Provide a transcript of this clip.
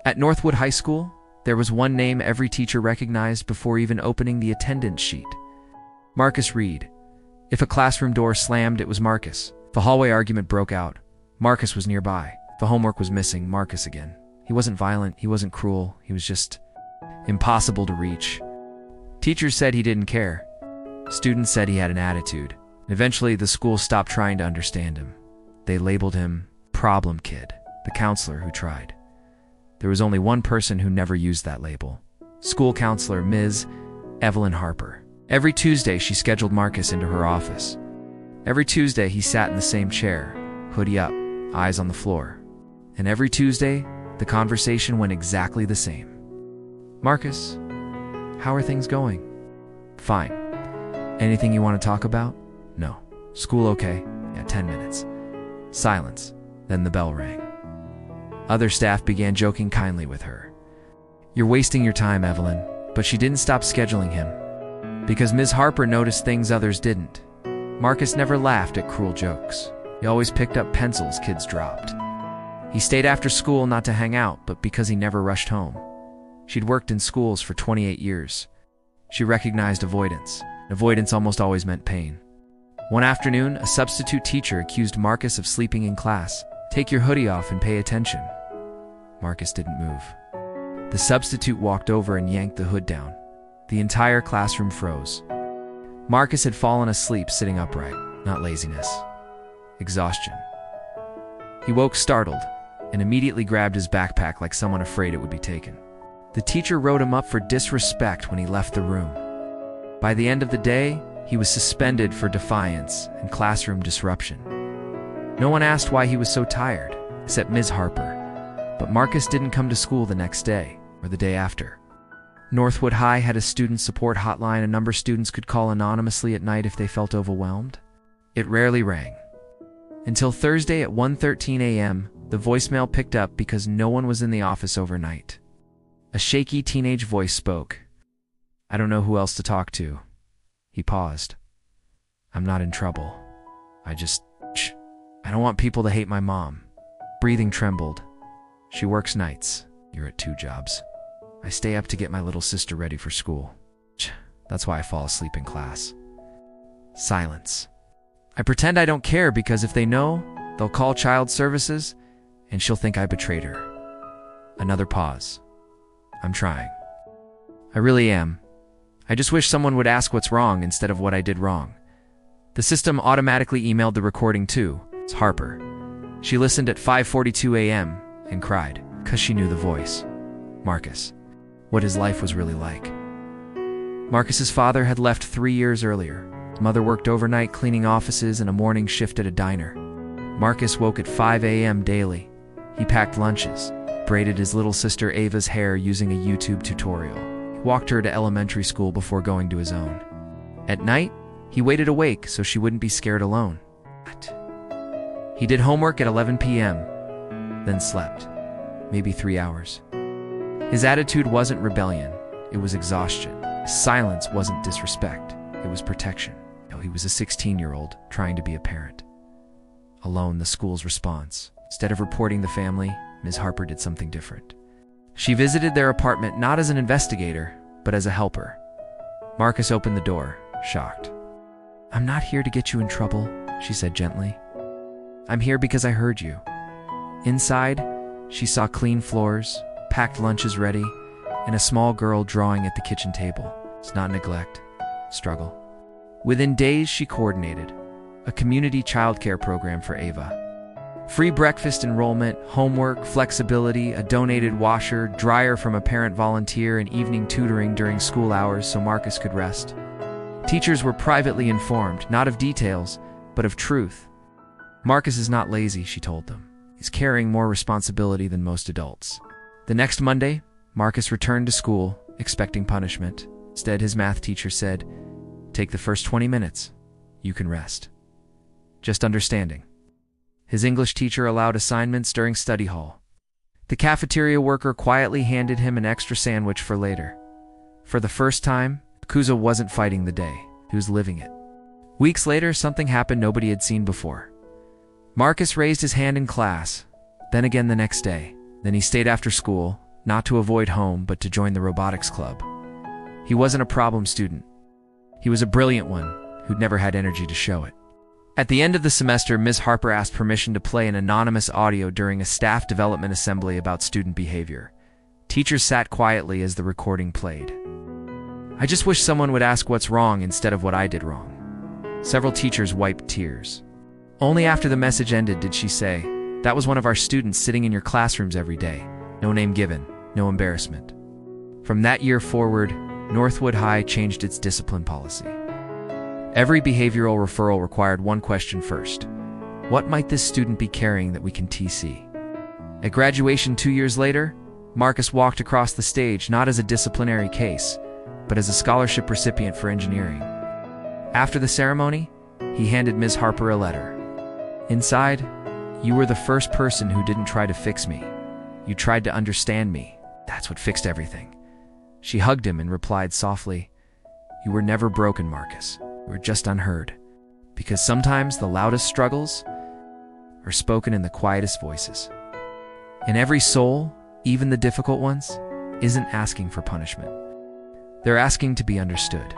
At Northwood High School, there was one name every teacher recognized before even opening the attendance sheet. Marcus Reed. If a classroom door slammed, it was Marcus. If a hallway argument broke out, Marcus was nearby. If a homework was missing, Marcus again. He wasn't violent, he wasn't cruel, he was just impossible to reach. Teachers said he didn't care. Students said he had an attitude. Eventually, the school stopped trying to understand him. They labeled him Problem Kid, the counselor who tried. There was only one person who never used that label. School counselor Ms. Evelyn Harper. Every Tuesday, she scheduled Marcus into her office. Every Tuesday, he sat in the same chair, hoodie up, eyes on the floor. And every Tuesday, the conversation went exactly the same. Marcus, how are things going? Fine. Anything you want to talk about? No. School okay? Yeah, 10 minutes. Silence. Then the bell rang. Other staff began joking kindly with her. You're wasting your time, Evelyn. But she didn't stop scheduling him. Because Ms. Harper noticed things others didn't. Marcus never laughed at cruel jokes. He always picked up pencils kids dropped. He stayed after school not to hang out, but because he never rushed home. She'd worked in schools for 28 years. She recognized avoidance. Avoidance almost always meant pain. One afternoon, a substitute teacher accused Marcus of sleeping in class. Take your hoodie off and pay attention. Marcus didn't move. The substitute walked over and yanked the hood down. The entire classroom froze. Marcus had fallen asleep sitting upright, not laziness. Exhaustion. He woke startled and immediately grabbed his backpack like someone afraid it would be taken. The teacher wrote him up for disrespect when he left the room. By the end of the day, he was suspended for defiance and classroom disruption. No one asked why he was so tired, except Ms. Harper. But Marcus didn't come to school the next day or the day after. Northwood High had a student support hotline a number students could call anonymously at night if they felt overwhelmed. It rarely rang. Until Thursday at 1:13 a.m., the voicemail picked up because no one was in the office overnight. A shaky teenage voice spoke. I don't know who else to talk to. He paused. I'm not in trouble. I don't want people to hate my mom. Breathing trembled. She works nights. You're at 2 jobs. I stay up to get my little sister ready for school. That's why I fall asleep in class. Silence. I pretend I don't care because if they know, they'll call child services and she'll think I betrayed her. Another pause. I'm trying. I really am. I just wish someone would ask what's wrong instead of what I did wrong. The system automatically emailed the recording to Harper. She listened at 5:42 a.m. and cried, because she knew the voice. Marcus. What his life was really like. Marcus's father had left 3 years earlier. His mother worked overnight cleaning offices and a morning shift at a diner. Marcus woke at 5 a.m. daily. He packed lunches, braided his little sister Ava's hair using a YouTube tutorial. He walked her to elementary school before going to his own. At night, he waited awake so she wouldn't be scared alone. He did homework at 11 p.m., then slept, maybe 3 hours. His attitude wasn't rebellion, it was exhaustion. Silence wasn't disrespect, it was protection. He was a 16-year-old trying to be a parent. Alone, the school's response. Instead of reporting the family, Ms. Harper did something different. She visited their apartment not as an investigator, but as a helper. Marcus opened the door, shocked. I'm not here to get you in trouble, she said gently. I'm here because I heard you. Inside, she saw clean floors, packed lunches ready, and a small girl drawing at the kitchen table. It's not neglect, struggle. Within days, she coordinated a community childcare program for Ava. Free breakfast enrollment, homework, flexibility, a donated washer, dryer from a parent volunteer, and evening tutoring during school hours so Marcus could rest. Teachers were privately informed, not of details, but of truth. Marcus is not lazy, she told them. He's carrying more responsibility than most adults. The next Monday, Marcus returned to school, expecting punishment. Instead, his math teacher said, take the first 20 minutes. You can rest. Just understanding. His English teacher allowed assignments during study hall. The cafeteria worker quietly handed him an extra sandwich for later. For the first time, Kuza wasn't fighting the day. He was living it. Weeks later, something happened nobody had seen before. Marcus raised his hand in class, then again the next day. Then he stayed after school, not to avoid home, but to join the robotics club. He wasn't a problem student. He was a brilliant one who'd never had energy to show it. At the end of the semester, Ms. Harper asked permission to play an anonymous audio during a staff development assembly about student behavior. Teachers sat quietly as the recording played. "I just wish someone would ask what's wrong instead of what I did wrong." Several teachers wiped tears. Only after the message ended did she say, "That was one of our students sitting in your classrooms every day. No name given, no embarrassment." From that year forward, Northwood High changed its discipline policy. Every behavioral referral required one question first. What might this student be carrying that we can TC? At graduation 2 years later, Marcus walked across the stage not as a disciplinary case, but as a scholarship recipient for engineering. After the ceremony, he handed Ms. Harper a letter. Inside, "You were the first person who didn't try to fix me. You tried to understand me. That's what fixed everything." She hugged him and replied softly, "You were never broken, Marcus. You were just unheard. Because sometimes the loudest struggles are spoken in the quietest voices." And every soul, even the difficult ones, isn't asking for punishment. They're asking to be understood.